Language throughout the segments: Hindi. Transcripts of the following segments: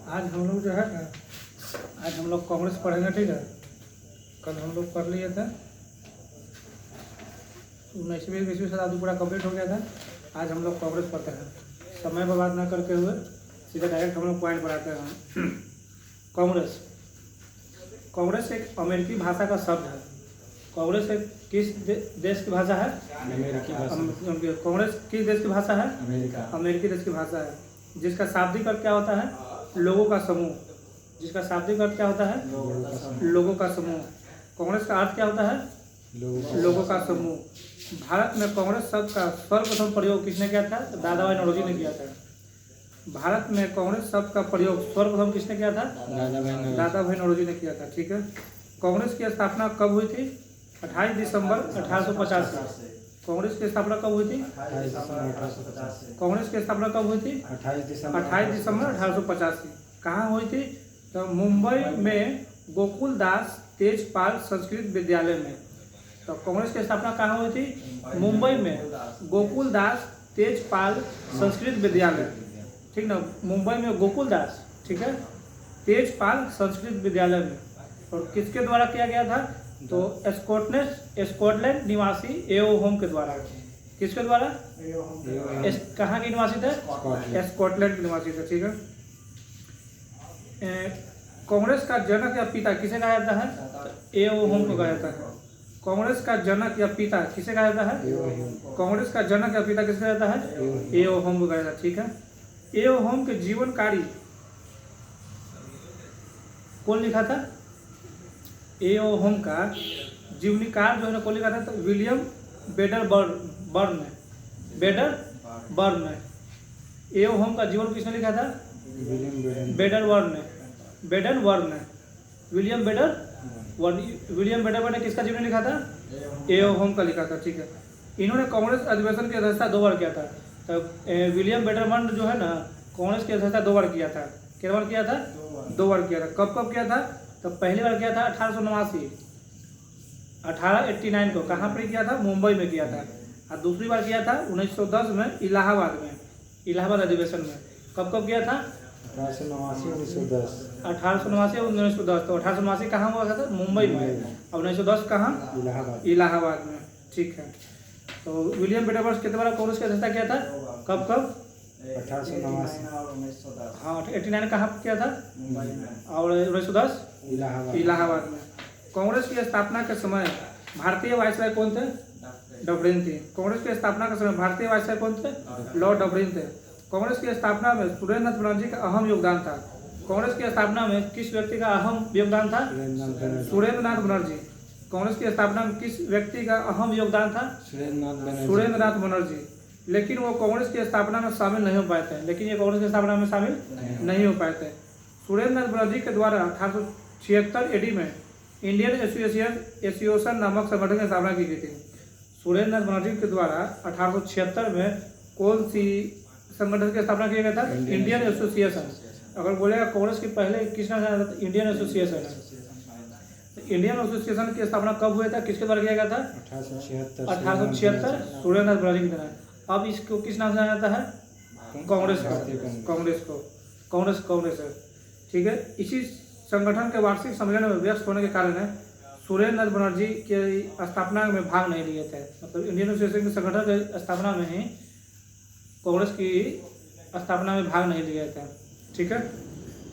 आज हम लोग जो है ना, आज हम लोग कांग्रेस पढ़ेंगे, ठीक है। कल हम लोग पढ़ लिए थे, 19वीं शताब्दी पूरा कंप्लीट हो गया था। आज हम लोग कांग्रेस पढ़ते हैं। समय बर्बाद ना करते हुए सीधा डायरेक्ट हम लोग पॉइंट पर आते हैं। कांग्रेस कांग्रेस एक अमेरिकी भाषा का शब्द है। कांग्रेस एक किस देश की भाषा है? अमेरिकी भाषा। कांग्रेस किस देश की भाषा है? अमेरिका। अमेरिकी देश की भाषा है, जिसका शाब्दिक अर्थ क्या होता है? लोगों का समूह। जिसका शाब्दिक अर्थ क्या होता है? लोगों का समूह। कांग्रेस का अर्थ क्या होता है? लोगों का समूह। भारत में कांग्रेस शब्द का सर्वप्रथम प्रयोग किसने किया था? दादा भाई नौरोजी ने किया था। भारत में कांग्रेस शब्द का प्रयोग सर्वप्रथम किसने किया था? दादा भाई नौरोजी ने किया था, ठीक है। कांग्रेस की स्थापना कब हुई थी? 28 दिसंबर 1885। कांग्रेस की स्थापना कब हुई थी? 28 दिसंबर 1885। कांग्रेस की स्थापना कब हुई थी? 28 दिसंबर 1885। कहाँ हुई थी? तो मुंबई में गोकुल दास तेजपाल संस्कृत विद्यालय में। तो कांग्रेस की स्थापना कहाँ हुई थी? मुंबई में गोकुल दास तेजपाल संस्कृत विद्यालय, ठीक ना। मुंबई में गोकुल दास, ठीक है, तेजपाल संस्कृत विद्यालय में। और किसके द्वारा किया गया था? तो स्कॉटलैंड निवासी एओ होम के द्वारा। किसके द्वारा? कहाँ के निवासी थे? स्कॉटलैंड के निवासी थे, ठीक है। कांग्रेस का जनक या पिता किसे कहा जाता है? एओ होम को कहा जाता है। कांग्रेस का जनक या पिता किसे कहा जाता है? कांग्रेस का जनक या पिता किसे कहा जाता है? एओ होम को कहा जाता है, ठीक है। एओ होम के जीवनकारी कौन लिखा था? एओ होम का जीवनीकार जो है ना, कौन लिखा था? तो विलियम बेडर ने। एओ होम का जीवन किसने लिखा था? विलियम बेडर ने किसका जीवन लिखा था? एओ होम का लिखा था, ठीक है। इन्होंने कांग्रेस अधिवेशन की अध्यक्षता 2 बार किया था। तो विलियम बेडरमंड जो है ना, कांग्रेस की अध्यक्षता 2 बार किया था। कितने बार किया था? 2 बार किया था। कब कब किया था? तो पहली बार किया था 1889 को। कहाँ पर किया था? मुंबई में किया था। और दूसरी बार किया था 1910 में इलाहाबाद में, इलाहाबाद अधिवेशन में। कब कब किया था? 1889-1910। 1889-1910। तो 1889 कहाँ हुआ था? मुंबई में। और 1910 कहाँ? इलाहाबाद में, ठीक है। तो विलियम बेडरवर्थ कितने बार कांग्रेस की अध्यक्षता किया था? कब कब? 1889। हाँ, 89 कहाँ किया था? और 1910 इलाहाबाद में। कांग्रेस की स्थापना के समय भारतीय वायसराय कौन थे? डफरिन थे। कांग्रेस की स्थापना के समय भारतीय वायसराय कौन थे? लॉर्ड डफरिन थे। कांग्रेस की स्थापना में सुरेंद्रनाथ बनर्जी का अहम योगदान था। कांग्रेस की स्थापना में किस व्यक्ति का अहम योगदान था? सुरेंद्रनाथ बनर्जी। कांग्रेस की स्थापना में किस व्यक्ति का अहम योगदान था? सुरेंद्रनाथ बनर्जी। लेकिन वो कांग्रेस की स्थापना में शामिल नहीं हो पाए थे। नहीं हो पाए थे। सुरेंद्रनाथ बनर्जी के द्वारा 1876 एडी में इंडियन एसोसिएशन नामक संगठन की स्थापना की गई थी। सुरेंद्रनाथ बनर्जी के द्वारा 1876 में कौन सी संगठन की स्थापना किया गया था? Indian association. अगर बोलेगा कांग्रेस की पहले किसने बनाया था? इंडियन एसोसिएशन है। इंडियन एसोसिएशन की स्थापना कब हुआ था? किसके द्वारा किया गया था? 1876 सुरेंद्रनाथ बनर्जी की तरह। अब इसको किस नाम से जाना जाता है? कांग्रेस है, ठीक है। इसी संगठन के वार्षिक सम्मेलन में व्यस्त होने के कारण सुरेंद्रनाथ बनर्जी की स्थापना में भाग नहीं लिए थे। मतलब इंडियन एसोसिएशन के संगठन के स्थापना में ही कांग्रेस की स्थापना में भाग नहीं लिए थे, ठीक है।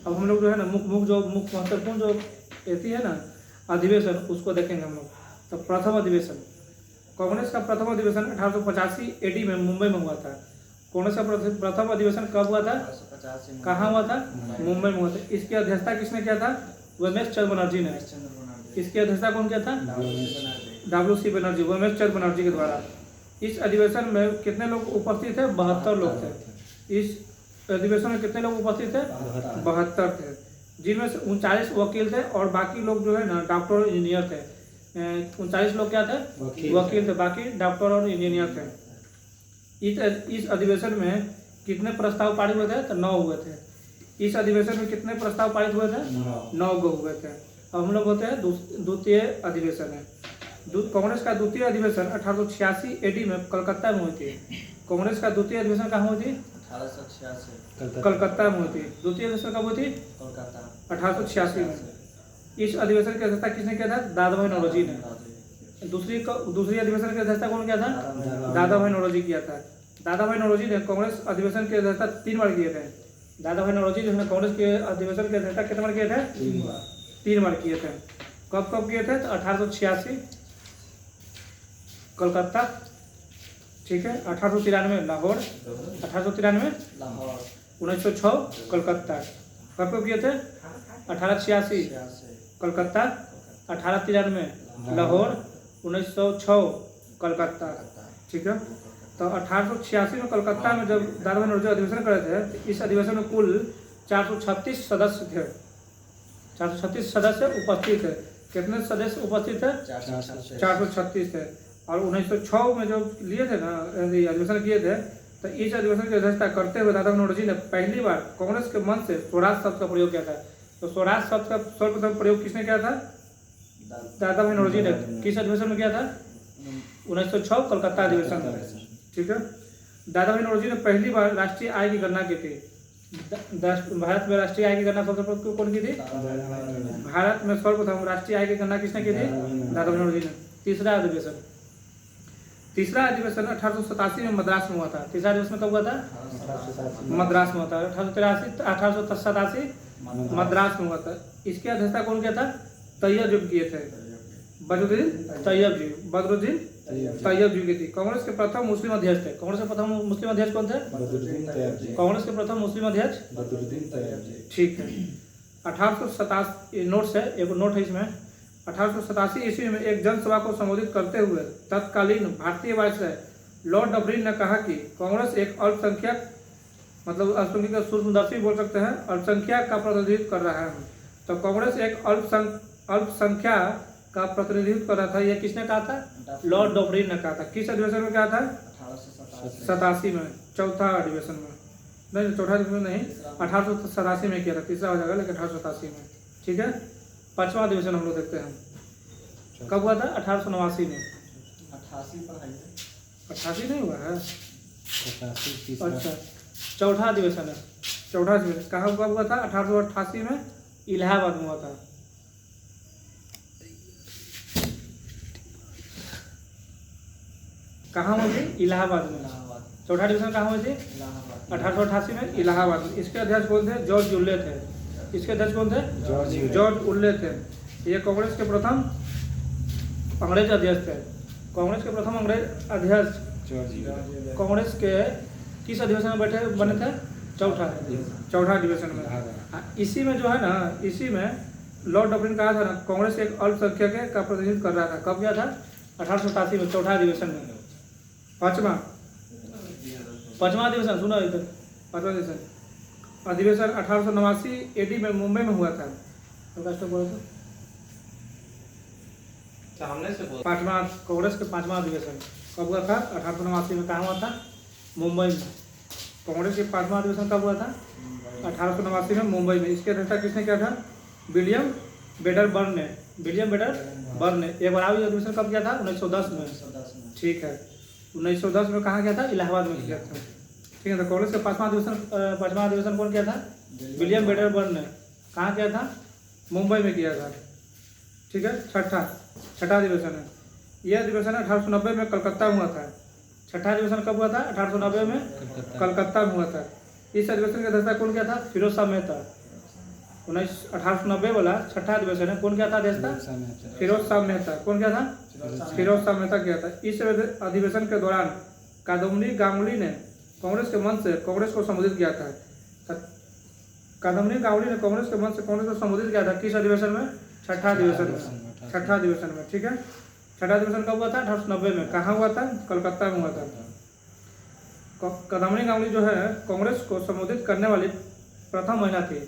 अब हम लोग जो है ना मुख्य महत्वपूर्ण जो रहती है ना अधिवेशन, उसको देखेंगे हम लोग। तो प्रथम अधिवेशन, कांग्रेस का प्रथम अधिवेशन 1885 एडी में मुंबई में हुआ था। कांग्रेस का प्रथम अधिवेशन कब हुआ था? कहाँ हुआ था? मुंबई में हुआ था। इसकी अध्यक्षता किसने किया था? वोमेश चंद्र बनर्जी ने। इसकी अध्यक्षता कौन किया था? WC बनर्जी, वोमेश चंद्र बनर्जी के द्वारा। इस अधिवेशन में कितने लोग उपस्थित थे? 72 लोग थे। इस अधिवेशन में कितने लोग उपस्थित थे? 72 थे, जिनमें से 39 वकील थे और बाकी लोग जो है ना डॉक्टर और इंजीनियर थे। 39 लोग क्या थे? वकील थे, बाकी डॉक्टर और इंजीनियर थे। इस अधिवेशन में कितने प्रस्ताव पारित हुए थे? तो 9 हुए थे। इस अधिवेशन में कितने प्रस्ताव पारित हुए थे? 9 हुए थे। अब हम लोग होते हैं द्वितीय अधिवेशन है। कांग्रेस का द्वितीय अधिवेशन 1886 एडी में कलकत्ता में हुई थी। कांग्रेस का द्वितीय अधिवेशन कहाँ हुई थी? 1886 कलकत्ता में हुई थी। द्वितीय अधिवेशन कब हुई थी? कोलकाता 1886 में। इस अधिवेशन की अध्यक्षता किसने किया था? दादा भाई नौरोजी ने। दूसरी अधिवेशन की अध्यक्षता कौन किया था? दादा भाई नौरोजी किया था। दादा भाई नौरोजी ने कांग्रेस अधिवेशन की अध्यक्षता 3 बार किए थे। दादा भाई नौरोजी जो है कांग्रेस के अधिवेशन की अध्यक्षता कितने बार किए थे? 3 बार किए थे। कब कब किए थे? तो 1886 कोलकाता, ठीक है, 1893 लाहौर, 1893 लाहौर 1906 कोलकाता। कब कब किए थे? 1886 कोलकाता, 1893 लाहौर, 1906 कोलकाता, ठीक है। तो 1886 में कोलकाता में जब दादा भाई नौरोजी अधिवेशन करे थे, तो इस अधिवेशन में कुल 436 सदस्य थे। 436 सदस्य उपस्थित थे। कितने सदस्य उपस्थित थे? 436 थे। और 1906 में जो लिए थे ना अधिवेशन किए थे, तो इस अधिवेशन की अध्यक्षता करते हुए दादा भाई नौरोजी ने पहली बार कांग्रेस के मन से स्वराज शब्द का प्रयोग किया था। तो स्वराज शब्द का सर्वप्रथम प्रयोग किसने किया था? दादा भाई नौरोजी ने। किस अधिवेशन में किया था? 1906 कोलकाता अधिवेशन में, ठीक है। दादा भाई नौरोजी ने पहली बार राष्ट्रीय आय की गणना की थी। भारत में राष्ट्रीय आय की गणना सबसे पहले कौन की थी? भारत में सर्वप्रथम राष्ट्रीय आय की गणना किसने की थी? दादा भाई नौरोजी ने। तीसरा अधिवेशन 1887 में मद्रास में हुआ था। तीसरा अधिवेशन कब हुआ था? मद्रास में हुआ था। 1887 मद्रास में हुआ था। इसकी अध्यक्षता कौन किया था? तैयब जी किए थे। बदरुद्दीन तैयब जी की थी। कांग्रेस के प्रथम मुस्लिम अध्यक्ष थे। कांग्रेस के प्रथम मुस्लिम अध्यक्ष कौन थे? कांग्रेस के प्रथम मुस्लिम अध्यक्ष, ठीक है। 1887 नोट है, एक नोट है इसमें। 1887 ईस्वी में एक जनसभा को संबोधित करते हुए तत्कालीन भारतीय वायसराय लॉर्ड डफरिन ने कहा कि कांग्रेस एक अल्पसंख्यक, मतलब अल्पसंख्यक का सूक्ष्मदर्शी बोल सकते हैं, अल्पसंख्यक का प्रतिनिधित्व कर रहा है। तो कांग्रेस एक अल्पसंख्या का प्रतिनिधित्व कर रहा था। यह किसने कहा था? लॉर्ड डफरिन ने कहा था। किस अधिवेशन में कहा था? 87 में, चौथा अधिवेशन में। नहीं, चौथा अधिवेशन नहीं, 1887 में किया था। तीसरा हो जाएगा, लेकिन 1887 में, ठीक है। पांचवा अधिवेशन हम लोग देखते हैं कब हुआ था? 1889 में। 88 नहीं हुआ है? अच्छा, चौथा अधिवेशन है। चौथा अधिवेशन कहाँ कब हुआ था? 1888 में इलाहाबाद में हुआ था। कहाँ हुई थी? इलाहाबाद में। चौथा अधिवेशन कहाँ हुई थी? 1888 में इलाहाबाद में। इसके अध्यक्ष कौन थे? जॉर्ज उल्ले थे। इसके अध्यक्ष कौन थे? जॉर्ज उल्ले थे। ये कांग्रेस के प्रथम अंग्रेज अध्यक्ष थे। कांग्रेस के प्रथम अंग्रेज अध्यक्ष कांग्रेस के किस अधिवेशन में बैठे बने थे? चौथा अधिवेशन में। इसी में जो है ना, इसी में लॉर्ड डफरिन कहा था ना, कांग्रेस एक अल्पसंख्यक का प्रतिनिधित्व कर रहा था। कब किया था? 1887 में, चौथा अधिवेशन में। पांचवा अधिवेशन सुनो इधर। पांचवा अधिवेशन 1889 AD में मुंबई में हुआ था। पांचवा कांग्रेस के पांचवा अधिवेशन कब हुआ था? 1889 में। कहाँ हुआ था? मुंबई में। कांग्रेस के पांचवा अधिवेशन कब हुआ था? 1889 में, मुंबई में। इसकी अध्यक्षता किसने किया था? विलियम वेडरबर्न ने। एक बार अधिवेशन कब किया था? 1910 में, ठीक है। 1910 में कहाँ किया था? इलाहाबाद में किया था, ठीक है। तो कांग्रेस के पांचवा अधिवेशन कौन किया था? विलियम वेडरबर्न ने। कहाँ किया था? मुंबई में किया था, ठीक है। छठा अधिवेशन है। यह अधिवेशन 1890 में कलकत्ता में हुआ था। छठा अधिवेशन कब हुआ था? 1890 में कलकत्ता में हुआ था। इस अधिवेशन की अध्यक्षता कौन किया था? फिरोज शाह मेहता। 1890 वाला छठा अधिवेशन है, कौन किया था अध्यक्षता? फिरोज शाह मेहता। कौन किया था? फिरोज शाह मेहता किया था। इस अधिवेशन के दौरान कादम्बनी गांगुली ने कांग्रेस के मंच से कांग्रेस को संबोधित किया था। कादम्बनी गांगुली ने कांग्रेस के मंच से कांग्रेस को संबोधित किया था। किस अधिवेशन में? छठा अधिवेशन में, ठीक है। छठा अधिवेशन कब हुआ था? 1890 में। कहाँ हुआ था? कलकत्ता में हुआ था। कादम्बनी गांगुली जो है कांग्रेस को संबोधित करने वाली प्रथम महिला थी।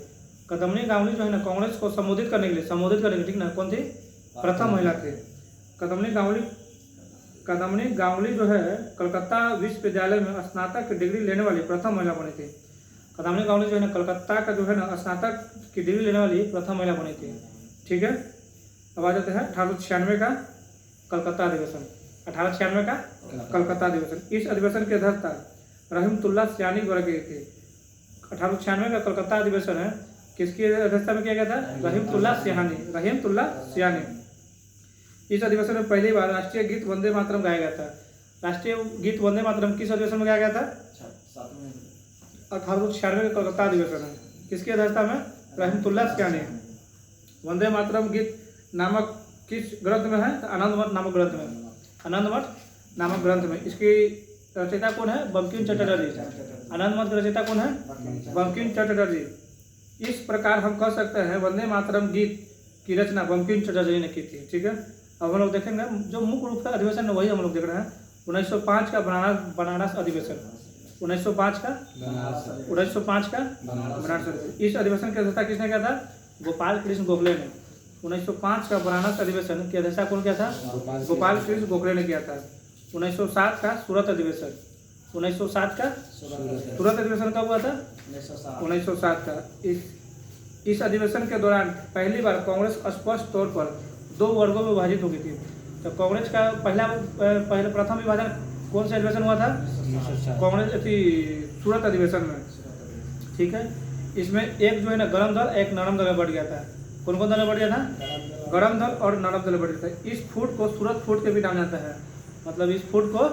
कादम्बनी गांगुली जो है ना कांग्रेस को संबोधित करने के लिए, ठीक ना, कौन थी? प्रथम महिला थी। कादम्बनी गांगुली जो है कलकत्ता विश्वविद्यालय में स्नातक की डिग्री लेने वाली प्रथम महिला बनी थी। कादम्बनी गांगुली जो है ना कलकत्ता का जो है ना स्नातक की डिग्री लेने वाली प्रथम महिला बनी थी, ठीक है। अब आ जाते हैं 1896 का कलकत्ता अधिवेशन। 1896 का कलकत्ता अधिवेशन। इस अधिवेशन की अध्यक्षता रहमतुल्लाह सियानी द्वारा की थी। 1896 का कलकत्ता अधिवेशन है, किसकी अध्यक्षता में किया गया था? रहमतुल्लाह सियानी। इस अधिवेशन में पहली बार राष्ट्रीय गीत वंदे मातरम गाया गया था। राष्ट्रीय गीत वंदे मातरम किस अधिवेशन में गाया गया था? 1896 का कलकत्ता अधिवेशन है, किसकी अध्यक्षता में? रहमतुल्लाह सियानी। वंदे मातरम गीत नामक किस ग्रंथ में है? आनंदमठ नामक ग्रंथ में। आनंदमठ नामक ग्रंथ में इसकी रचयिता कौन है? बंकिम चटर्जी। आनंदमठ की रचयिता कौन है? बंकिम चटर्जी। इस प्रकार हम कह सकते हैं वंदे मातरम गीत की रचना बंकिम चटर्जी ने की थी। ठीक है, अब हम लोग देखेंगे जो मुख्य रूप से अधिवेशन है वही हम लोग देख रहे हैं। 1905 का बनारस अधिवेशन, 1905 का बनारस अधिवेशन। इस अधिवेशन की अध्यक्षता किसने किया था? गोपाल कृष्ण गोखले ने। 1905 का बनारस अधिवेशन की अध्यक्षता कौन किया था? गोपाल कृष्ण गोखले ने किया था। 1907 का सूरत अधिवेशन, 1907 का सूरत अधिवेशन कब हुआ था? 1907 का। इस अधिवेशन के दौरान पहली बार कांग्रेस स्पष्ट तौर पर 2 वर्गों में विभाजित हो गई थी। तो कांग्रेस का प्रथम विभाजन कौन सा अधिवेशन हुआ था? कांग्रेस सूरत अधिवेशन में। ठीक है, इसमें एक जो है ना गरम दल, एक नरम दल में बढ़ गया था। कौन कौन दल में बढ़ गया था? गरम दल और नरम दल में बढ़ गया था। इस फूट को सूरत फूट के भी नाम जानते हैं, मतलब इस फूट को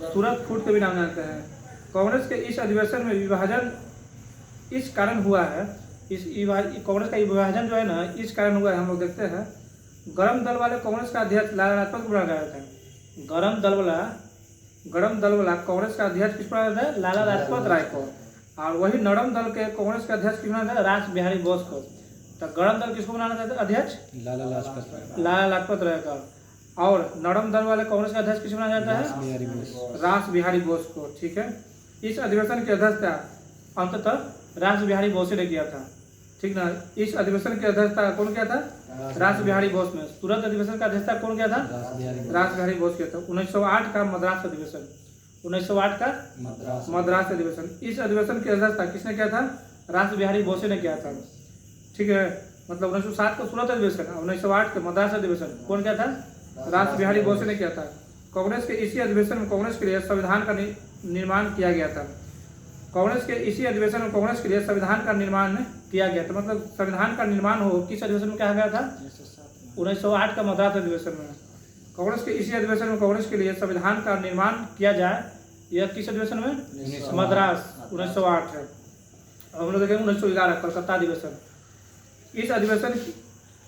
सूरत फूट के भी नाम जानते हैं। कांग्रेस के इस अधिवेशन में विभाजन इस कारण हुआ है, कांग्रेस का विभाजन जो है ना इस कारण हुआ है। हम लोग देखते हैं, गरम दल वाले कांग्रेस का अध्यक्ष लाला लाजपत को बनाया गया था। गरम दल वाला कांग्रेस का अध्यक्ष किस बनाया था? लाला लाजपत राय को। और वही नरम दल के कांग्रेस के अध्यक्ष किस बनाया था? रास बिहारी बोस को। तो गरम दल किसको बनाना था अध्यक्ष? लाला लाजपत राय का। और नरम दल वाले कांग्रेस का अध्यक्ष किस बनाया जाता है? रास बिहारी बोस को। ठीक है, इस अधिवेशन की अध्यक्षता अंततः रास बिहारी बोस ने किया था। ठीक ना, इस अधिवेशन की अध्यक्षता कौन किया था? रास बिहारी बोस ने। सूरत अधिवेशन का अध्यक्षता कौन किया था? रास बिहारी बोस किया था। 1908 का मद्रास अधिवेशन, 1908 का मद्रास अधिवेशन। इस अधिवेशन की अध्यक्षता किसने किया था? रास बिहारी बोस ने किया था। ठीक है, मतलब 1907 का सूरत अधिवेशन, 1908 के मद्रास अधिवेशन कौन किया था? रास बिहारी बोस ने किया था। कांग्रेस के इसी अधिवेशन में कांग्रेस के लिए संविधान का निर्माण किया गया था। कांग्रेस के इसी अधिवेशन में कांग्रेस के लिए संविधान का निर्माण किया गया था। मतलब संविधान का निर्माण हो किस अधिवेशन में कहा गया था? 1908 का मद्रास अधिवेशन में। कांग्रेस के इसी अधिवेशन में कांग्रेस के लिए संविधान का निर्माण किया जाए, यह किस अधिवेशन में? मद्रास 1908 है। हम लोग देखेंगे 1911 कलकत्ता अधिवेशन। इस अधिवेशन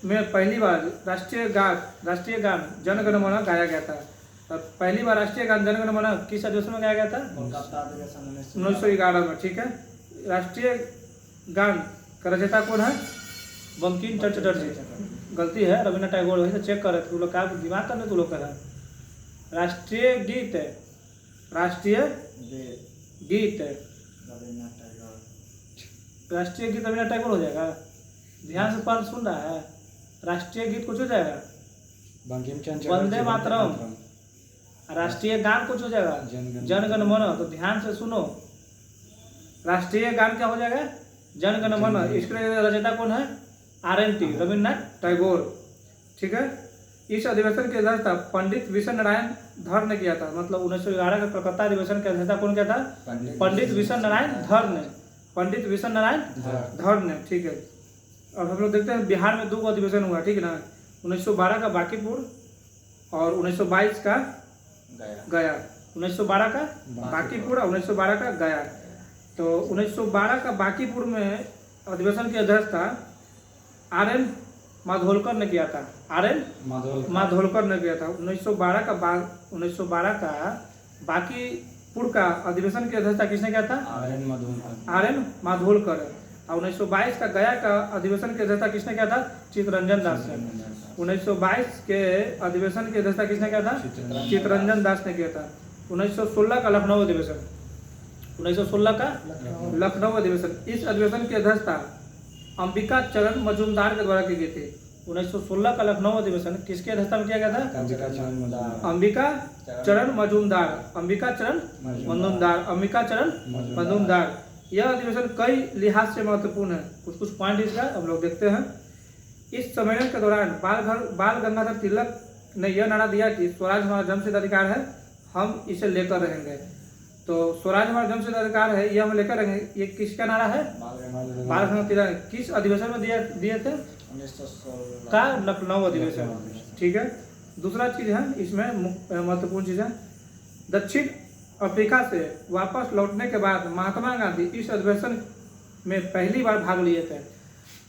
में पहली बार राष्ट्रीय गान जन गण मन गाया गया था। पहली बार राष्ट्रीय गान जन गण मन किस अधिवेशन में गाया गया था? 1911 में। ठीक है, राष्ट्रीय गान का रचयिता कौन है? बंकिम चटर्जी। गलती है, रविन्द्रनाथ टैगोर। वही तो चेक कर रहे थे, लोग क्या दिमाग करने तू लोग का है। राष्ट्रीय गीत राष्ट्रीय गीत रविन्द्रनाथ टैगोर हो जाएगा। ध्यान से पढ़ सुन रहा है। राष्ट्रीय गीत कुछ हो जाएगा वंदे मातरम। राष्ट्रीय गान कुछ हो जाएगा जन गण मन। तो ध्यान से सुनो, राष्ट्रीय गान क्या हो जाएगा? जन गण मन। इसके रचयिता कौन है? RNT रविन्द्रनाथ टैगोर। ठीक है, इस अधिवेशन की अध्यक्षता पंडित विश्व नारायण धर ने किया था। मतलब 1911 का कलकत्ता अधिवेशन की अध्यक्षता कौन किया था? पंडित विश्व नारायण धर ने। ठीक है, अब हम लोग देखते हैं बिहार में 2 अधिवेशन हुआ। ठीक है ना, 1912 का बांकीपुर और 1922 का गया। 1912 का बांकीपुर और 1912 का गया। तो 1912 का बांकीपुर में अधिवेशन की अध्यक्षता RN माधोलकर ने किया था। RN माधोलकर ने किया था। 1912 का बांकीपुर का अधिवेशन की अध्यक्षता किसने किया था? RN माधोलकर। और 1922 का गया का अधिवेशन की अध्यक्षता किसने किया था? चित्तरंजन दास ने। 1922 के अधिवेशन की अध्यक्षता किसने किया था? चित्तरंजन दास ने किया था। 1916 का लखनऊ अधिवेशन, 1916 का लखनऊ अधिवेशन। इस अधिवेशन की अध्यक्षता अंबिका चरण मजूमदार के द्वारा की गई थी। 1916 का लखनऊ अधिवेशन किसके अध्यक्षता में किया गया था? अंबिका चरण मजूमदार। यह अधिवेशन कई लिहाज से महत्वपूर्ण है। कुछ पॉइंट इसका हम लोग देखते हैं। इस सम्मेलन के दौरान बाल गंगाधर तिलक ने यह नारा दिया कि स्वराज हमारा जन्मसिद्ध अधिकार है, हम इसे लेकर रहेंगे। तो तो स्वराज हमारा जन्मसिद्ध अधिकार है, ये हम लेकर रहेंगे। ये किसका नारा है? बाल गंगाधर तिलक। किस अधिवेशन में दिए थे? 1916 का लखनऊ अधिवेशन। ठीक है। दूसरा चीज है इसमें महत्वपूर्ण चीज है, दक्षिण अफ्रीका से वापस लौटने के बाद महात्मा गांधी इस अधिवेशन में पहली बार भाग लिए थे।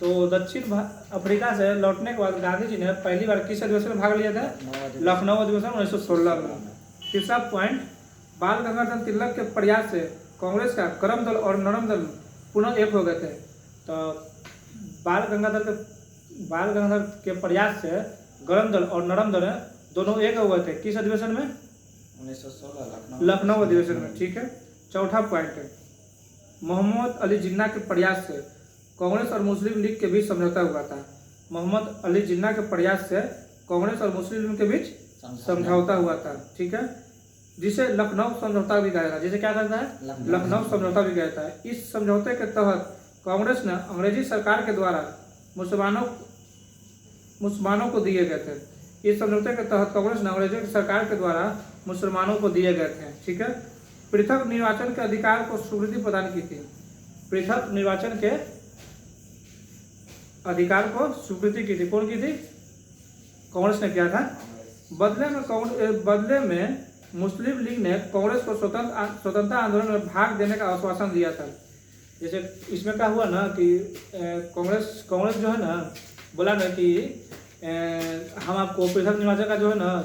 तो दक्षिण अफ्रीका से लौटने के बाद गांधी जी ने पहली बार किस अधिवेशन में भाग लिया था? लखनऊ अधिवेशन 1916 में। तीसरा पॉइंट, बाल गंगाधर तिलक के प्रयास से कांग्रेस का गर्म दल और नरम दल पुनः एक हो गए थे। तो बाल गंगाधर के प्रयास से गर्म दल और नरम दल दोनों एक हो गए थे। किस अधिवेशन में? 1916 लखनऊ अधिवेशन में। ठीक है। चौथा पॉइंट है, मोहम्मद अली जिन्ना के प्रयास से कांग्रेस और मुस्लिम लीग के बीच समझौता हुआ था। मोहम्मद अली जिन्ना के प्रयास से कांग्रेस और मुस्लिम लीग के बीच समझौता हुआ था। ठीक है, जिसे लखनऊ समझौता भी कहा जाता है। जिसे क्या कहता है? लखनऊ समझौता भी कहता है। इस समझौते के तहत कांग्रेस ने अंग्रेजी सरकार के द्वारा मुसलमानों को दिए गए थे। इस समझौते के तहत कांग्रेस ने अंग्रेजी सरकार के द्वारा मुसलमानों को दिए गए थे। ठीक है। पृथक निर्वाचन के अधिकार को स्वीकृति प्रदान की थी। पृथक निर्वाचन के अधिकार को स्वीकृति की थी। कौन की थी? कांग्रेस ने किया था। बदले में मुस्लिम लीग ने कांग्रेस को स्वतंत्रता आंदोलन में भाग देने का आश्वासन दिया था। जैसे इसमें क्या हुआ ना कि कांग्रेस जो है ना बोला ना कि हम आपको पृथक निर्वाचन का जो है ना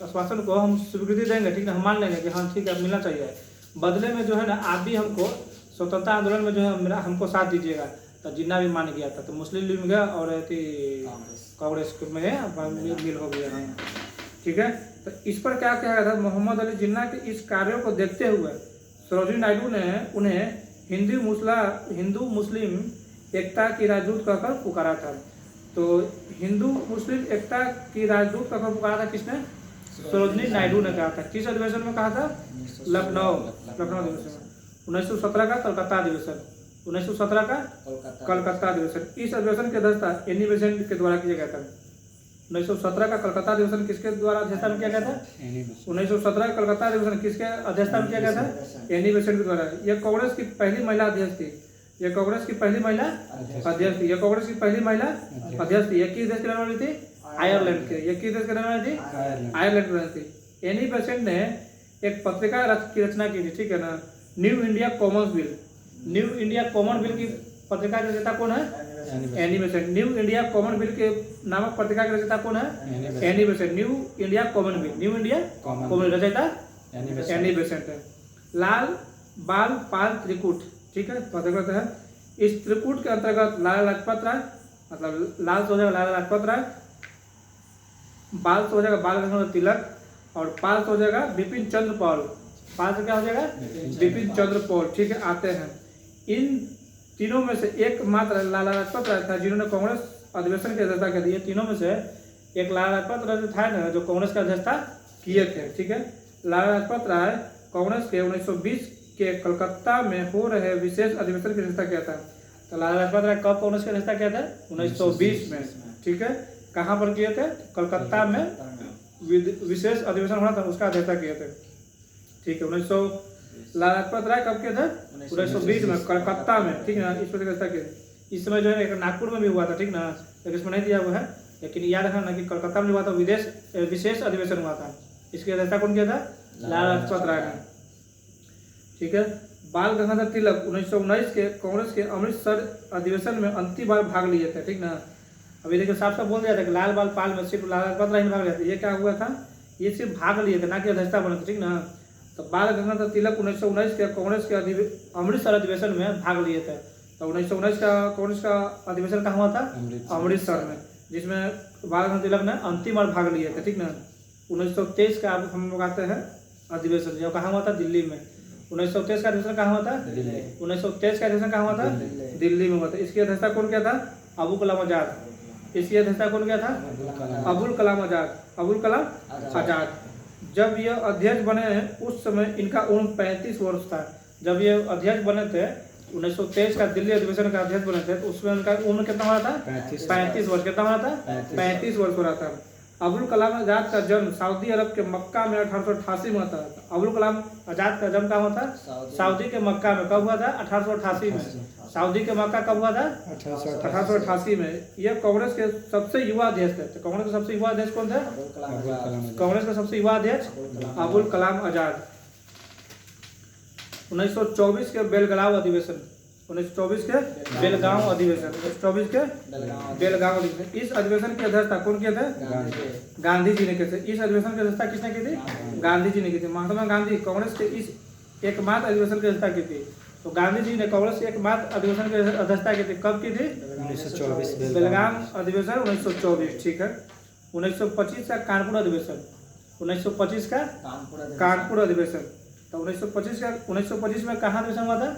आश्वासन को हम स्वीकृति देंगे। ठीक है, हम मान लेंगे कि हाँ ठीक है मिलना चाहिए। बदले में जो है ना आप भी हमको स्वतंत्रता आंदोलन में जो है मेरा हमको साथ दीजिएगा। तो जिन्ना भी मान गया था। तो मुस्लिम लीग में गया और कांग्रेस में मिल हो गया। ठीक है। तो इस पर क्या कहा गया था? मोहम्मद अली जिन्ना के इस कार्यों को देखते हुए सरोजिनी नायडू ने उन्हें हिंदू मुस्लिम एकता की राजदूत कहकर पुकारा था। तो हिंदू मुस्लिम एकता की राजदूत कहकर पुकारा था किसने? सरोजिनी नायडू ने कहा था। किस अधिवेशन में कहा था? लखनऊ अधिवेशन में। 1917 का कलकत्ता अधिवेशन। 1917 का कलकत्ता अधिवेशन। इस अधिवेशन की अध्यक्षता एनी बेसेंट के द्वारा किया गया था। 1917 का कलकत्ता अधिवेशन किसके द्वारा अध्यक्षता में किया गया था? 1917 का कलकत्ता अधिवेशन किसके अध्यक्षता में किया गया था? एनी बेसेंट के द्वारा। यह कांग्रेस की पहली महिला अध्यक्ष थी। यह कांग्रेस की पहली महिला अध्यक्ष थी। यह कांग्रेस की पहली महिला अध्यक्ष थी। यह किस देश की रहने वाली थी? आयरलैंड के। यह किस देश की रहने वाली थी? आयरलैंड की रहने थी। एनी बेसेंट ने एक पत्रिका की रचना की थी। ठीक है ना, new India common bill. New India common bill की पत्रिका के रचयिता कौन है? Annie Besant. New India common bill के नामक पत्रिका के रचयिता कौन है? Annie Besant. New India common bill, new India common रचयिता एनी बेसेंट है। लाल बाल पाल त्रिकूट। ठीक है, पत्रकृत है। इस त्रिकूट के अंतर्गत लाला लाजपत राय, मतलब लाल से हो जाएगा लाला लाजपत राय, बाल से हो जाएगा बाल गंगाधर तिलक और पाल से हो जाएगा बिपिन चंद्र पॉल। पाल से क्या हो जाएगा? बिपिन चंद्र पॉल। ठीक है, आते हैं। इन तीनों में से एक मात्र लाला लाजपत राय था जिन्होंने कांग्रेस अधिवेशन की अध्यक्षता की थी। ये तीनों में से एक लाला लाजपत राय था ना जो कांग्रेस की अध्यक्षता किए थे। ठीक है, लाला लाजपत राय कांग्रेस के 1920 के कलकत्ता में हो रहे विशेष अधिवेशन की अध्यक्षता किया था। तो लाला लाजपत राय कब कांग्रेस की अध्यक्षता किया था? 1920 में। ठीक है, कहाँ पर किए थे? कलकत्ता में विशेष अधिवेशन होना था, उसका अध्यक्षता किए थे। ठीक है, लाला लाजपत राय कब किए थे? 1920 में कलकत्ता में। ठीक है ना, इस पर अध्यक्षता किए। इस समय जो है एक नागपुर में भी हुआ था। ठीक ना, लेकिन इसमें नहीं दिया हुआ है, लेकिन याद रखना ना कि कलकत्ता में हुआ था विशेष अधिवेशन हुआ था। इसकी अध्यक्षता कौन किया था? लाला लाजपत राय ने। ठीक है, बाल गंगाधर तिलक 1919 के कांग्रेस के अमृतसर अधिवेशन में अंतिम बार भाग लिए थे। ठीक ना, अभी देखिए साफ साफ बोल दिया था कि लाल बाल पाल में सिर्फ लाला लाजपत राय भाग लिए थे। ये क्या हुआ था? ये सिर्फ भाग लिए थे, ना कि अध्यक्षता बने थे। ठीक ना, तो बाल गंगाधर तिलक 1919 के कांग्रेस के अमृतसर अधिवेशन में भाग लिए थे। तो 1919 का कांग्रेस का अधिवेशन कहाँ हुआ था? अमृतसर में, जिसमें बाल गंगाधर तिलक ने अंतिम बार भाग लिए थे। ठीक ना, 1923 का हम लोग आते हैं अधिवेशन, जो कहाँ हुआ था? दिल्ली में। 1923 का अधिवेशन कहाँ हुआ था? 1923 का अधिवेशन कहाँ हुआ था? दिल्ली में हुआ था। इसकी अध्यक्षता कौन किया था? अबुल कलाम आजाद। इसकी अध्यक्षता कौन किया था? अबुल कलाम आजाद। अबुल कलाम आजाद। जब ये अध्यक्ष बने उस समय इनका उम्र 35 वर्ष था। जब ये अध्यक्ष बने थे 1923 का दिल्ली अधिवेशन का अध्यक्ष बने थे, तो उसमें उनका उम्र कितना हो रहा था? 35 वर्ष। कितना हो रहा था? 35 वर्ष हो रहा था। अबुल कलाम आज़ाद का जन्म सऊदी अरब के मक्का में 1888 में हुआ था। अबुल कलाम आज़ाद का जन्म कहाँ हुआ था? सऊदी के मक्का में। कब हुआ था? 1888 में। सऊदी के मक्का कब हुआ था? 1888 में। यह कांग्रेस के सबसे युवा अध्यक्ष थे। तो कांग्रेस के सबसे युवा अध्यक्ष कौन थे? कांग्रेस का सबसे युवा अध्यक्ष अबुल कलाम आज़ाद। 1924 के बेलगांव अधिवेशन, 1924 के बेलगांव अधिवेशन, 1924 के बेलगांव अधिवेशन। इस अधिवेशन की अध्यक्षता कौन किए थे? गांधी जी ने किए थे। इस अधिवेशन की अध्यक्षता किसने की थी? गांधी जी ने की थी। महात्मा गांधी कांग्रेस के इस एकमात्र अधिवेशन की अध्यक्षता की थी। तो गांधी जी ने कांग्रेस के एकमात्र अधिवेशन की अध्यक्षता की थी। कब की थी? 1924 बेलगाम अधिवेशन 1924। ठीक है। 1925 का कानपुर अधिवेशन, 1925 का कानपुर अधिवेशन। तो 1925 में कहाँ अधिवेशन हुआ था?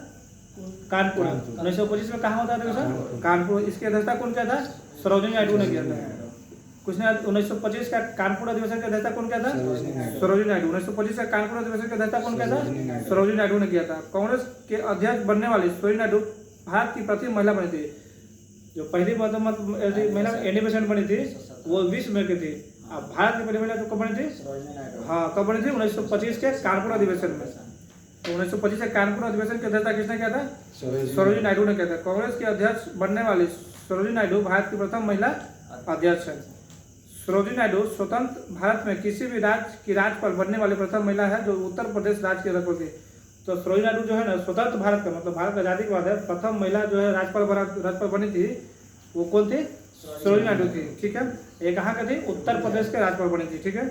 कानपुर। 1925 में कहाँ हुआ था अधिवेशन? कानपुर। इसकी अध्यक्षता कौन किया था? सरोजिनी नायडू ने किया था। कुछ ने 1925 का कानपुर अधिवेशन की अध्यक्षता कौन किया था? सरोजिनी नायडू। 1925 का कानपुर अधिवेशन की अध्यक्षता कौन किया था? सरोजिनी नायडू ने किया था। कांग्रेस के अध्यक्ष बनने वाली सरोजिनी नायडू भारत की प्रथम महिला बनी थी। जो पहली महिला इंडिपेंडेंट बनी थी वो विश्व में की थी। अब भारत की पहली महिला जो कब बनी थी? हाँ, कब बनी थी? 1925 के कानपुर अधिवेशन में। तो 1925 के कानपुर अधिवेशन की अध्यक्षता किसने किया था? सरोजिनी नायडू ने किया था। कांग्रेस के अध्यक्ष बनने वाली सरोजिनी नायडू भारत की प्रथम महिला अध्यक्ष है। सरोजिनी नायडू स्वतंत्र भारत में किसी भी राज्य की राज्यपाल बनने वाली प्रथम महिला है जो उत्तर प्रदेश राज्य की राज्यपाल थी। तो सरोजिनी नायडू जो है ना, स्वतंत्र भारत का मतलब भारत आजादी के बाद है प्रथम महिला जो है राज्यपाल बनी थी। वो कौन थी? सरोजिनी नायडू थी। ठीक है। ये कहाँ का थी? उत्तर प्रदेश के राज्यपाल बनी थी। ठीक है।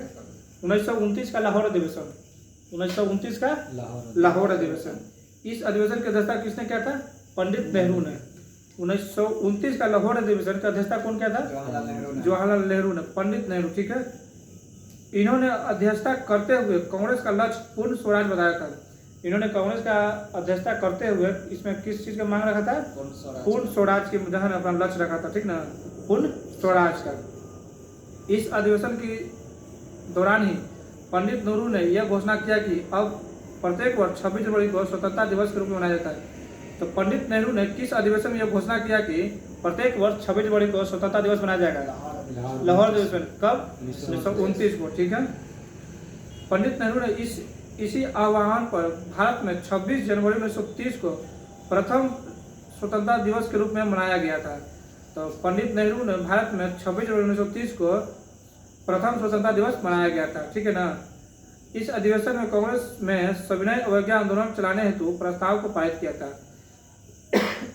1929 का लाहौर अधिवेशन, 1929 का लाहौर अधिवेशन। इस अधिवेशन की अध्यक्षता किसने किया था? पंडित नेहरू ने। 1929 का लाहौर अधिवेशन की अध्यक्षता कौन किया था? जवाहरलाल नेहरू ने। पंडित नेहरू। ठीक है। इन्होंने अध्यक्षता करते हुए कांग्रेस का लक्ष्य पूर्ण स्वराज बताया था। इन्होंने कांग्रेस का अध्यक्षता करते हुए इसमें किस चीज का मांग रखा था? पूर्ण स्वराज की जहां अपना लक्ष्य रखा था। ठीक ना, पूर्ण स्वराज का। इस अधिवेशन के दौरान ही पंडित नेहरू ने यह घोषणा किया कि अब प्रत्येक वर्ष 26 जनवरी को स्वतंत्रता दिवस के रूप में मनाया जाता है। तो पंडित नेहरू ने किस अधिवेशन में यह घोषणा किया कि प्रत्येक वर्ष 26 जनवरी को स्वतंत्रता दिवस मनाया जाएगा? लाहौर अधिवेशन। कब? 1929 को। ठीक है। पंडित नेहरू ने इसी आह्वान पर भारत में 26 जनवरी 1930 को प्रथम स्वतंत्रता दिवस के रूप में मनाया गया था। तो पंडित नेहरू ने भारत में 26 जनवरी 1930 को प्रथम स्वतंत्रता दिवस मनाया गया था। ठीक है ना। इस अधिवेशन में कांग्रेस में सविनय अवज्ञा आंदोलन चलाने हेतु प्रस्ताव को पारित किया था।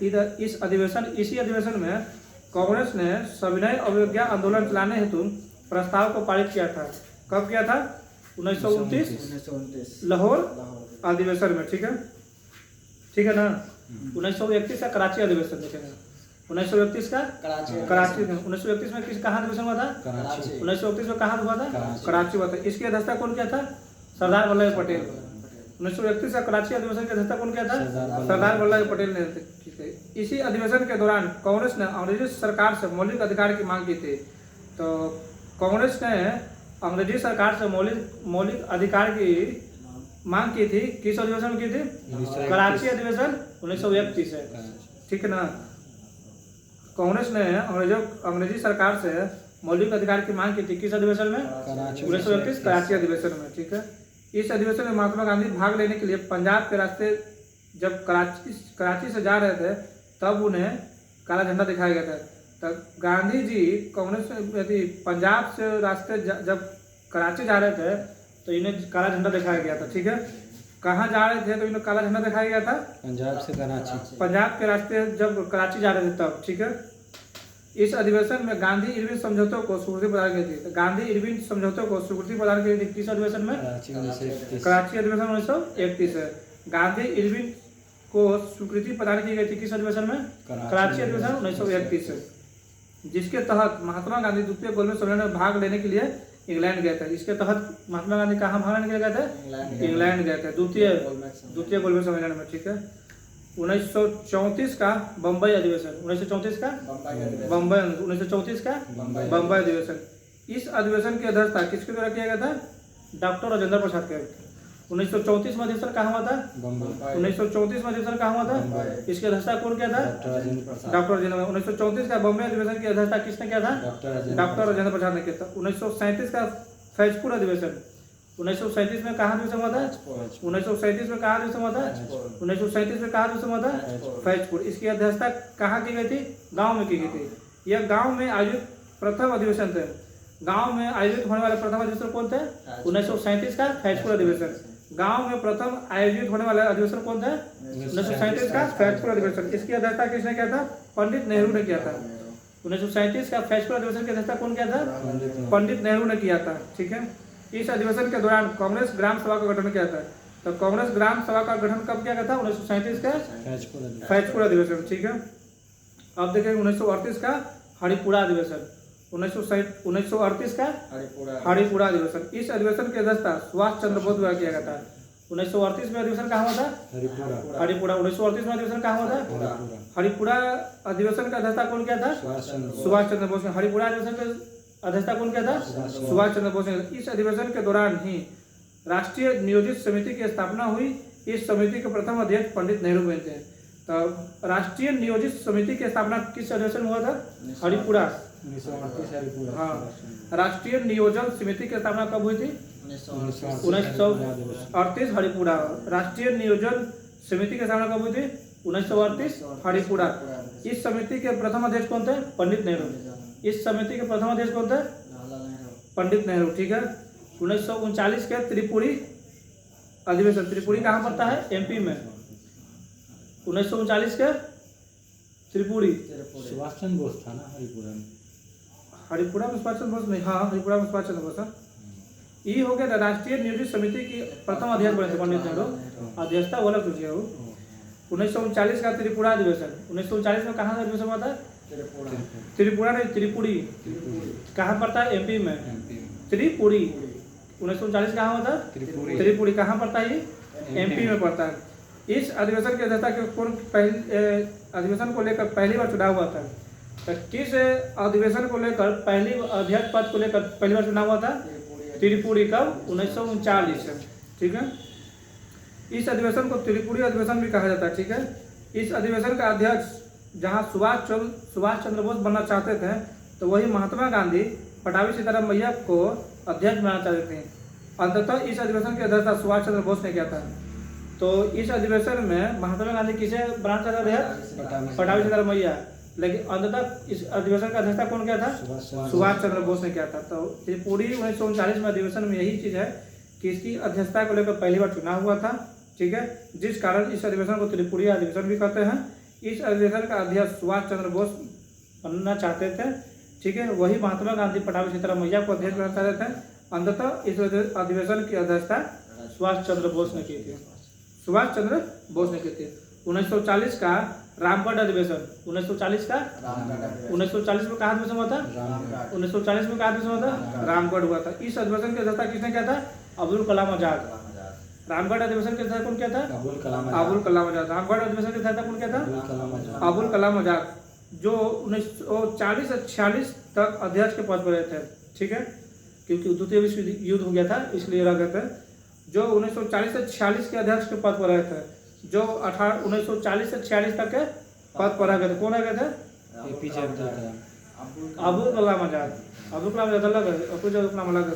इसी अधिवेशन में कांग्रेस ने सविनय अवज्ञा आंदोलन चलाने हेतु प्रस्ताव को पारित किया था। कब किया था? 1929 लाहौर अधिवेशन में। ठीक है। ठीक है ना। 1931 का कराची अधिवेशन देखेगा। 1931 का कराची में। 1931 में कहाँ अधिवेशन हुआ था? 1931 में कहाँ हुआ था? कराची हुआ था। इसकी अध्यक्षता कौन किया था? सरदार वल्लभ भाई पटेल। 1931 का कराची अधिवेशन की अध्यक्षता कौन किया था? सरदार वल्लभ भाई पटेल ने। ठीक है। इसी अधिवेशन के दौरान कांग्रेस ने अंग्रेजी सरकार से मौलिक अधिकार की मांग की थी। तो कांग्रेस ने अंग्रेजी सरकार से मौलिक अधिकार की मांग की थी। किस अधिवेशन में की थी? कराची अधिवेशन 1931 है। ठीक है ना। कांग्रेस ने अंग्रेजी सरकार से मौलिक अधिकार की मांग की थी। किस अधिवेशन में? 1931 कराची अधिवेशन में। ठीक है। इस अधिवेशन में महात्मा गांधी भाग लेने के लिए पंजाब के रास्ते जब कराची से जा रहे थे तब उन्हें काला झंडा दिखाया गया था। तब गांधी जी कांग्रेस पंजाब से रास्ते जब कराची जा रहे थे तो इन्हें काला झंडा दिखाया गया था। ठीक है। कहाँ जा रहे थे तो इन्हें काला झंडा दिखाया गया था? पंजाब से कराची। पंजाब के रास्ते जब कराची जा रहे थे तब। ठीक है। इस अधिवेशन में गांधी इरविन समझौतों को स्वीकृति प्रदान की थी। गांधी इरविन समझौतों को स्वीकृति प्रदान की थी किस अधिवेशन में? कराची अधिवेशन 1931 है। गांधी इरविन को स्वीकृति प्रदान की गई थी किस अधिवेशन में? कराची अधिवेशन 1931 है। जिसके तहत महात्मा गांधी द्वितीय गोलमेज सम्मेलन में भाग लेने के लिए इंग्लैंड गए थे। इसके तहत महात्मा गांधी कहाँ भाग लेने के लिए गए थे? इंग्लैंड गए थे द्वितीय गोलमेज सम्मेलन में। ठीक है। 1934 का बम्बई अधिवेशन, 1934 का बम्बई अधिवेशन। इस अधिवेशन की अध्यक्षता किसके द्वारा किया गया था? डॉक्टर राजेंद्र प्रसाद के। 1934 में अधिवेशन कहाँ हुआ था? बम्बई। 1934 में अधिवेशन कहाँ हुआ था? बम्बई। इसकी अध्यक्षता कौन किया था? डॉक्टर राजेंद्र प्रसाद। डॉक्टर राजेंद्र। 1934 का बम्बई अधिवेशन की अध्यक्षता किसने किया था? डॉक्टर राजेंद्र प्रसाद ने किया था। 1937 का फैजपुर अधिवेशन 1937 में कहाँ अधिवेशन हुआ था? 1937 में कहाँ अधिवेशन हुआ था? 1937 में कहाँ अधिवेशन हुआ था? फैजपुर। इसकी अध्यक्षता कहाँ की गई थी? गांव में की गई थी। यह गांव में आयोजित प्रथम अधिवेशन थे। गांव में आयोजित होने वाले प्रथम अधिवेशन कौन थे? 1937 का फैजपुर अधिवेशन। गांव में प्रथम आयोजित होने वाला अधिवेशन कौन था? 1937 का फैजपुर अधिवेशन। इसकी अध्यक्षता किसने किया था? पंडित नेहरू ने किया था। 1937 का फैजपुर अधिवेशन की अध्यक्षता कौन किया था? पंडित नेहरू ने किया था। ठीक है। इस अधिवेशन के दौरान कांग्रेस ग्राम सभा का गठन किया था। तो कांग्रेस ग्राम सभा का गठन कब किया गया था? 1937 का फैजपुर अधिवेशन। ठीक है। अब देखेंगे 1938 का हरिपुरा अधिवेशन। 1938 का हरिपुरा अधिवेशन। इस अधिवेशन की अध्यक्षता सुभाष चंद्र बोस द्वारा किया गया था। 1938 में अधिवेशन कहाँ हुआ था? हरिपुरा। 1938 में अधिवेशन कहाँ हुआ था? हरिपुरा अधिवेशन का अध्यक्षता कौन किया था? सुभाष चंद्र बोस ने। हरिपुरा अधिवेशन का अध्यक्षता कौन किया था? सुभाष चंद्र बोस ने। इस अधिवेशन के दौरान ही राष्ट्रीय नियोजित समिति की स्थापना हुई। इस समिति के प्रथम अध्यक्ष पंडित नेहरू बने थे। तो राष्ट्रीय नियोजित समिति की स्थापना किस अधिवेशन में हुआ था? हरिपुरा। 1938 हरिपुरा। हाँ, राष्ट्रीय नियोजन समिति की स्थापना कब हुई थी? 1938 हरिपुरा। राष्ट्रीय नियोजन समिति की स्थापना कब हुई थी? 1938 हरिपुरा। इस समिति के प्रथम अध्यक्ष कौन थे? पंडित नेहरू। इस समिति के प्रथम अध्यक्ष कौन थे? पंडित नेहरू। ठीक है। 1939 के त्रिपुरी अधिवेशन। त्रिपुरी कहाँ पड़ता है? एमपी में। 1939 के त्रिपुरी। सुभाष चंद्र बोस था ना हरिपुरा में? हरिपुरा में सुभाष चंद्र बोस नहीं। हाँ, हरिपुरा में सुभाष चंद्र बोस है। ये हो गया राष्ट्रीय नियोजित समिति की प्रथम अध्यक्ष बने थे पंडित नेहरू। अध्यक्षता वो अलग चुकी है। 1939 का त्रिपुरा अधिवेशन। 1939 में कहाँ अधिवेशन हुआ था? त्रिपुरा नहीं, त्रिपुरी। कहाँ पड़ता है? एमपी में। त्रिपुरी। 1939 कहाँ हुआ था? त्रिपुरी। कहाँ पड़ता है ये? एमपी में पड़ता है। इस अधिवेशन की अध्यक्षता कौन अधिवेशन को लेकर पहली बार चुनाव हुआ था? तो किस अधिवेशन को लेकर पहली अध्यक्ष पद को लेकर पहली बार चुनाव हुआ था? त्रिपुरी। कब? 1939। ठीक है। इस अधिवेशन को त्रिपुरी अधिवेशन भी कहा जाता है। ठीक है। इस अधिवेशन का अध्यक्ष जहां सुभाष चंद्र बोस बनना चाहते थे, तो वही महात्मा गांधी पटाभी सीताराम मैया को अध्यक्ष बनाना चाहते थे। अंततः इस अधिवेशन की अध्यक्षता सुभाष चंद्र बोस ने किया था। तो इस अधिवेशन में महात्मा गांधी किसे बनाना चाहते थे? पटाभी सीताराम मैया। लेकिन अंततः इस अधिवेशन का अध्यक्षता कौन किया था? सुभाष चंद्र बोस ने किया था। तो त्रिपुरी 1939 में अधिवेशन में यही चीज है कि इसकी अध्यक्षता को लेकर पहली बार चुनाव हुआ था। ठीक है। जिस कारण इस अधिवेशन को त्रिपुरी अधिवेशन भी कहते हैं। इस अधिवेशन का अध्यक्ष सुभाष चंद्र बोस बनना चाहते थे। ठीक है। वही महात्मा गांधी पटाभी सीताराम मैया को अध्यक्ष बनाना चाहते थे। अंततः इस अधिवेशन की अध्यक्षता सुभाष चंद्र बोस ने की थी। सुभाष चंद्र बोस ने की थी। 1940 का रामगढ़ अधिवेशन। 1940 का 1940 में कहाँ अधिवेशन हुआ था? 1940 में कहाँ अधिवेशन हुआ था? रामगढ़ हुआ था। इस अधिवेशन की अध्यक्षता किसने किया था? अब्दुल कलाम आजाद। रामगढ़ अधिवेशन की अध्यक्षता कौन किया था? अबुल कलाम आजाद। रामगढ़ अधिवेशन की अध्यक्षता कौन किया था? अबुल कलाम आजाद, जो 1940 से 46 तक अध्यक्ष के पद पर रहे थे। ठीक है। क्योंकि द्वितीय विश्व युद्ध हो गया था, इसलिए रह गए थे। जो 1940 से 46 के अध्यक्ष के पद पर रहे थे, जो 1940 से 46 तक के पद पर रह गए थे। कौन रह गए थे? एपीजे अब्दुल कलाम। अब्दुल कलाम आजाद। अब्दुल कलाम आजाद अलग है, अब्दुल कलाम अलग है।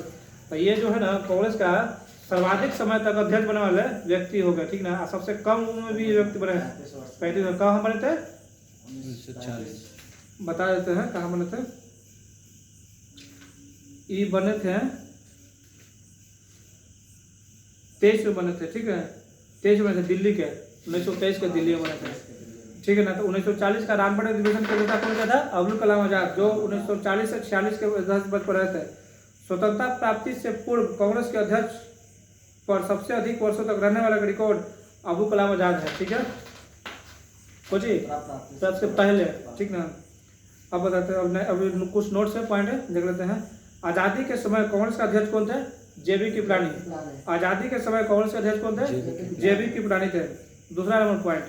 तो ये जो है ना, कांग्रेस का सर्वाधिक समय तक अध्यक्ष बनने वाले व्यक्ति हो गए। ठीक ना। सबसे कम उम्र में भी व्यक्ति बने 35। कहाँ बने थे? 1940। बता देते हैं कहाँ बने थे। ये बने थे 23 में बने थे। ठीक है। 23 में बने थे दिल्ली के। 1923 के दिल्ली में बने थे। ठीक है ना। तो 1940 का रामगढ़ अधिवेशन की अध्यक्षता कौन किया था? अब्दुल कलाम आजाद, जो 1940 से 46 के अध्यक्ष पद पर रहे थे। स्वतंत्रता प्राप्ति से पूर्व कांग्रेस के अध्यक्ष पर सबसे अधिक वर्षों तक रहने वाला रिकॉर्ड अब्दुल कलाम आजाद है। ठीक है। सोचिए सबसे पहले। ठीक ना। अब बताते हैं, अभी कुछ नोट्स है, पॉइंट है, देख लेते हैं। आज़ादी के समय कांग्रेस का अध्यक्ष कौन थे? जेबी कृपलानी। आज़ादी के समय कांग्रेस के अध्यक्ष कौन थे? जेबी कृपलानी थे। दूसरा नंबर पॉइंट,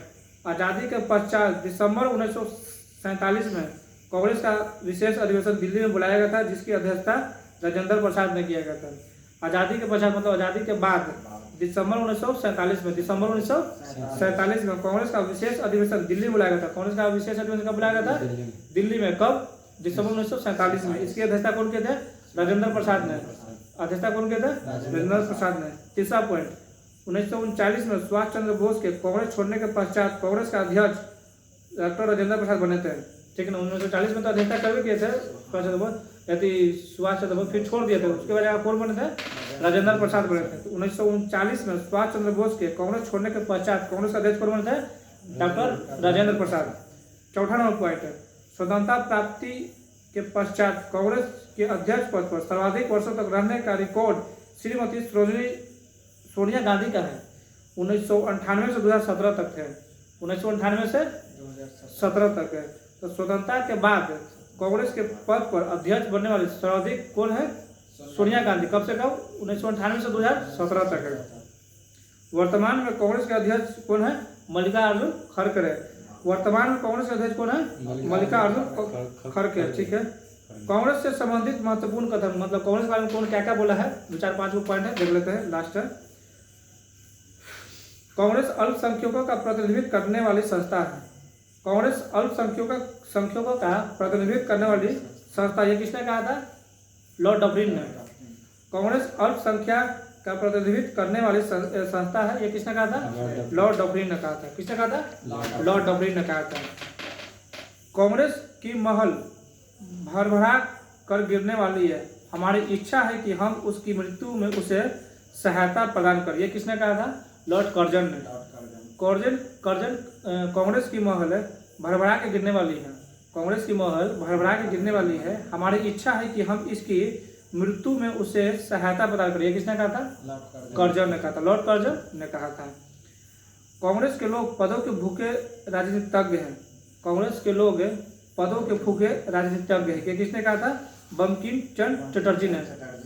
आज़ादी के पश्चात दिसंबर 1947 में कांग्रेस का विशेष अधिवेशन दिल्ली में बुलाया गया था, जिसकी अध्यक्षता राजेंद्र प्रसाद ने किया गया था। आज़ादी के पश्चात मतलब आज़ादी के बाद दिसंबर 1947 में, दिसंबर 1947 में कांग्रेस का विशेष अधिवेशन दिल्ली बुलाया गया था। कांग्रेस का विशेष अधिवेशन कब बुलाया गया था? दिल्ली में। दिल्ली में। कब? दिसंबर 1947 में। इसकी अध्यक्षता कौन किए थे? राजेंद्र प्रसाद ने। अध्यक्षता कौन किए थे? राजेंद्र प्रसाद ने। तीसरा पॉइंट, 1939 में सुभाष चंद्र बोस के कांग्रेस छोड़ने के पश्चात कांग्रेस का अध्यक्ष डॉक्टर राजेंद्र प्रसाद बने थे। ठीक है ना, 1940 में तो अध्यक्षता करके किए थे सुभाष चंद्र बोस, यदि सुभाष चंद्र बोस फिर छोड़ दिए थे, उसके बाद कौन बने थे? राजेंद्र प्रसाद बने थे। तो 1939 में सुभाष चंद्र बोस के कांग्रेस छोड़ने के पश्चात कांग्रेस का अध्यक्ष कौन बने थे? डॉक्टर राजेंद्र प्रसाद। चौथा नंबर पॉइंट है, स्वतंत्रता प्राप्ति के पश्चात कांग्रेस के अध्यक्ष पद पर सर्वाधिक वर्षों तक रहने का रिकॉर्ड श्रीमती सोनिया गांधी का है। 1998 से 2017 तक है। 1998 से 17 तक है। तो स्वतंत्रता के बाद कांग्रेस के पद पर अध्यक्ष बनने वाली सर्वाधिक कौन है? सोनिया गांधी। कब से कब? 1998 से 2017 तक है। वर्तमान में कांग्रेस के अध्यक्ष कौन है? मल्लिकार्जुन खड़गे। वर्तमान में कांग्रेस के अध्यक्ष कौन है? मल्लिकार्जुन खड़गे। ठीक है। कांग्रेस से संबंधित महत्वपूर्ण कथन, मतलब कांग्रेस के बारे में कौन क्या क्या बोला है, 2-4-5 पॉइंट है, देख लेते हैं। लास्ट है, कांग्रेस अल्पसंख्यकों का प्रतिनिधित्व करने वाली संस्था है। कांग्रेस अल्पसंख्यकों का प्रतिनिधित्व करने वाली संस्था, ये किसने कहा था? लॉर्ड डफरिन ने। कांग्रेस अल्पसंख्यक का प्रतिनिधित्व करने वाली संस्था है, ये किसने कहा था? लॉर्ड डफरिन ने कहा था। किसने कहा था? लॉर्ड डफरिन ने कहा था। कांग्रेस की महल भरभरा कर गिरने वाली है, हमारी इच्छा है कि हम उसकी मृत्यु में उसे सहायता प्रदान करें, ये किसने कहा था? लॉर्ड कर्जन ने। कर्जन कांग्रेस की महल भरभरा के गिरने वाली है, कांग्रेस की महल भरभरा के गिरने वाली है, हमारी इच्छा है कि हम इसकी मृत्यु में उसे सहायता प्रदान करें, किसने कहा था? कर्जन ने कहा था। लॉर्ड कर्जन ने कहा था। कांग्रेस के लोग पदों के भूखे राजनीतिज्ञ हैं। कांग्रेस के लोग पदों के भूखे राजनीतिज्ञ हैं, किसने कहा था? बंकिम चंद्र चटर्जी ने।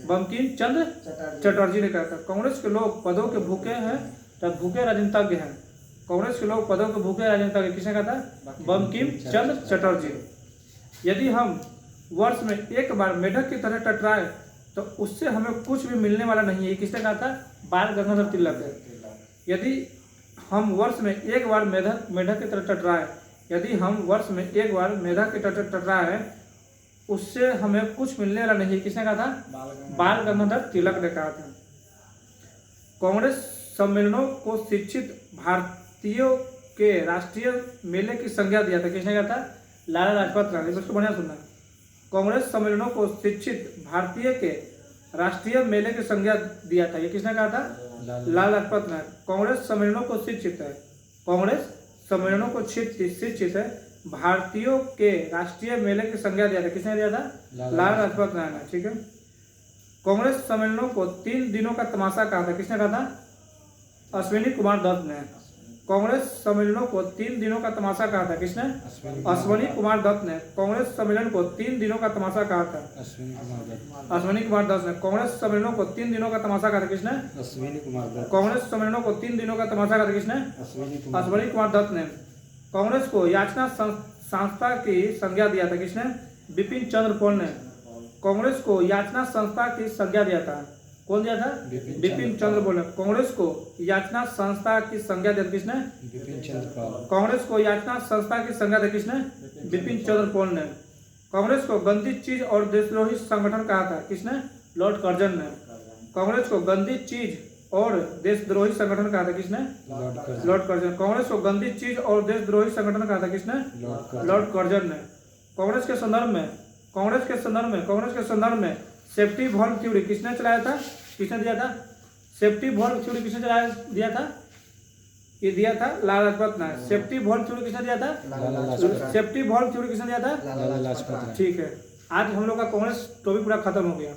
बंकिम चंद्र चटर्जी ने कहा था। कांग्रेस के लोग पदों के भूखे हैं, तब भूखे राजनीतिज्ञ हैं। कांग्रेस के लोग पदों के भूखे राजनीतिज्ञ, किसने कहा था? बंकिम चंद्र चटर्जी। यदि हम वर्ष में एक बार मेढक की तरह टकराए तो उससे हमें कुछ भी मिलने वाला नहीं है, किसने कहा था? बाल गंगाधर तिलक है। यदि हम वर्ष में एक बार मेढक की तरह टकराए, यदि हम वर्ष में एक बार मेढक की तरह टकराए उससे हमें कुछ मिलने वाला नहीं है, किसने कहा था? बाल गंगाधर तिलक ने कहा था। कांग्रेस सम्मेलनों को शिक्षित भारतीयों के राष्ट्रीय मेले की संज्ञा दिया था, किसने कहा था? लाला लाजपत राय। इसको बढ़िया सुनना। कांग्रेस सम्मेलनों को शिक्षित भारतीय के राष्ट्रीय मेले की संज्ञा दिया था, ये किसने कहा था? लाला लाजपत राय। कांग्रेस सम्मेलनों को शिक्षित है, कांग्रेस सम्मेलनों को शिक्षित है भारतीयों के राष्ट्रीय मेले की संज्ञा दिया था, किसने दिया था? लाला लाजपत राय ने। ठीक है। कांग्रेस सम्मेलनों को 3 दिनों का तमाशा कहा था, किसने कहा था? अश्विनी कुमार दत्त ने। कांग्रेस सम्मेलनों को 3 दिनों का तमाशा कहा था, किसने? अश्विनी कुमार दत्त ने। कांग्रेस सम्मेलन को 3 दिनों का तमाशा कहा था, अश्विनी कुमार दत्त ने। कांग्रेस सम्मेलनों को 3 दिनों का तमाशा कहा था, किसने? अश्विनी कुमार दत्त। कांग्रेस सम्मेलनों को 3 दिनों का तमाशा कहा था, किसने? अश्विनी कुमार दत्त ने। कांग्रेस को याचना संस्था की संज्ञा दिया था, किसने? बिपिन चंद्र पाल ने। कांग्रेस को याचना संस्था की संज्ञा दिया था, कौन दिया था? बिपिन चंद्र पाल ने। कांग्रेस को याचना संस्था की संज्ञा दिया था, किसने? बिपिन चंद्र पाल। कांग्रेस को याचना संस्था की संज्ञा दी, किसने? बिपिन चंद्र पाल ने। कांग्रेस को गंदी चीज और देशद्रोही संगठन कहा था, किसने? लॉर्ड कर्जन ने। कांग्रेस को गंदी चीज और देशद्रोही संगठन कहा था, किसने? Lord Curzon. कांग्रेस को गंदी चीज और देशद्रोही संगठन कहा था, किसने? लॉर्ड कर्जन ने। कांग्रेस के संदर्भ में सेफ्टी वॉल्व थ्योरी किसने चलाया था, किसने दिया था? सेफ्टी वॉल्व थ्योरी किसने दिया था? ये दिया था Lala Lajpat Rai. Safety valve theory किसने दिया था? सेफ्टी वॉल्व थ्योरी किसने दिया था? लाला लाजपत राय। ठीक है। आज हम लोग का कांग्रेस टॉपिक पूरा खत्म हो गया।